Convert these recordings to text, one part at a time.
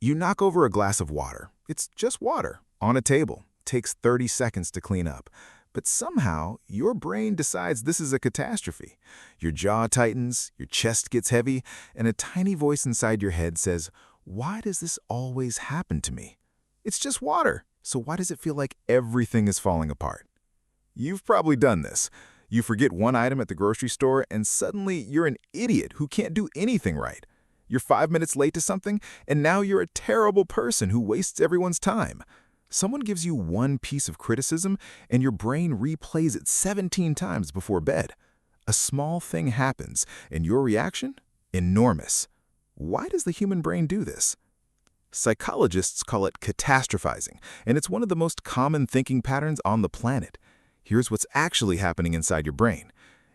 You knock over a glass of water. It's just water on a table. Takes 30 seconds to clean up. But somehow, your brain decides this is a catastrophe. Your jaw tightens, your chest gets heavy, and a tiny voice inside your head says, "Why does this always happen to me? It's just water, so why does it feel like everything is falling apart?" You've probably done this. You forget one item at the grocery store, and suddenly you're an idiot who can't do anything right. You're 5 minutes late to something, and now you're a terrible person who wastes everyone's time. Someone gives you one piece of criticism, and your brain replays it 17 times before bed. A small thing happens, and your reaction? Enormous. Why does the human brain do this? Psychologists call it catastrophizing, and it's one of the most common thinking patterns on the planet. Here's what's actually happening inside your brain.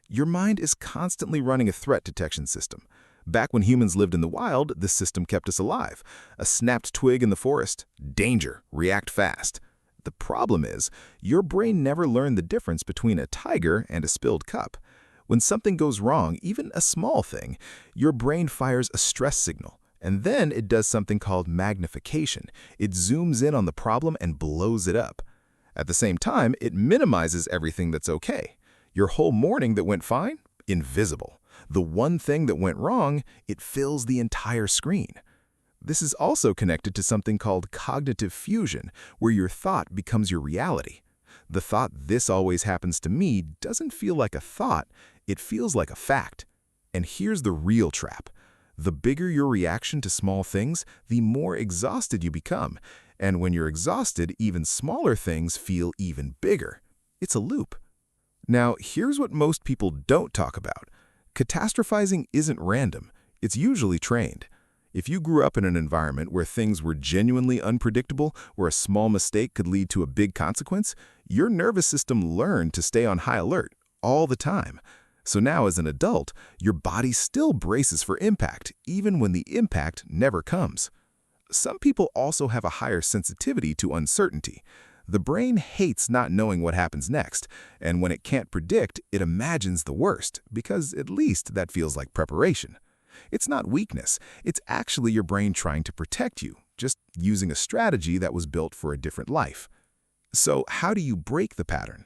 Your mind is constantly running a threat detection system. Back when humans lived in the wild, this system kept us alive. A snapped twig in the forest, danger, react fast. The problem is, your brain never learned the difference between a tiger and a spilled cup. When something goes wrong, even a small thing, your brain fires a stress signal, and then it does something called magnification. It zooms in on the problem and blows it up. At the same time, it minimizes everything that's okay. Your whole morning that went fine? Invisible. The one thing that went wrong, it fills the entire screen. This is also connected to something called cognitive fusion, where your thought becomes your reality. The thought "this always happens to me" doesn't feel like a thought, it feels like a fact. And here's the real trap. The bigger your reaction to small things, the more exhausted you become. And when you're exhausted, even smaller things feel even bigger. It's a loop. Now, here's what most people don't talk about. Catastrophizing isn't random. It's usually trained. If you grew up in an environment where things were genuinely unpredictable, where a small mistake could lead to a big consequence, your nervous system learned to stay on high alert all the time. So now as an adult, your body still braces for impact, even when the impact never comes. Some people also have a higher sensitivity to uncertainty. The brain hates not knowing what happens next, and when it can't predict, it imagines the worst, because at least that feels like preparation. It's not weakness, it's actually your brain trying to protect you, just using a strategy that was built for a different life. So how do you break the pattern?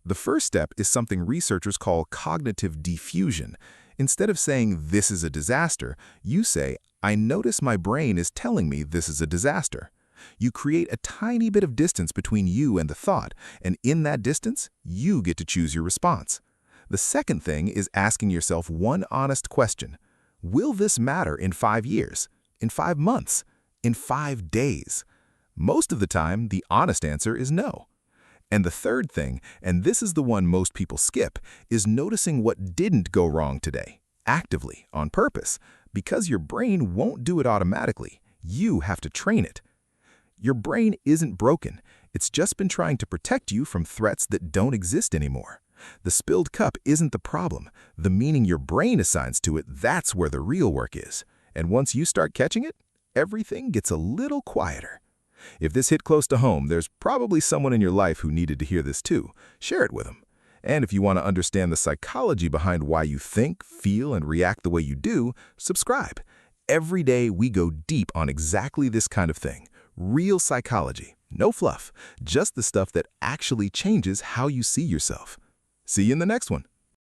The first step is something researchers call cognitive defusion. Instead of saying "this is a disaster," you say, "I notice my brain is telling me this is a disaster." You create a tiny bit of distance between you and the thought, and in that distance, you get to choose your response. The second thing is asking yourself one honest question. Will this matter in 5 years? In 5 months? In 5 days? Most of the time, the honest answer is no. And the third thing, and this is the one most people skip, is noticing what didn't go wrong today, actively, on purpose, because your brain won't do it automatically. You have to train it. Your brain isn't broken. It's just been trying to protect you from threats that don't exist anymore. The spilled cup isn't the problem. The meaning your brain assigns to it, that's where the real work is. And once you start catching it, everything gets a little quieter. If this hit close to home, there's probably someone in your life who needed to hear this too. Share it with them. And if you want to understand the psychology behind why you think, feel, and react the way you do, subscribe. Every day we go deep on exactly this kind of thing. Real psychology, no fluff, just the stuff that actually changes how you see yourself. See you in the next one.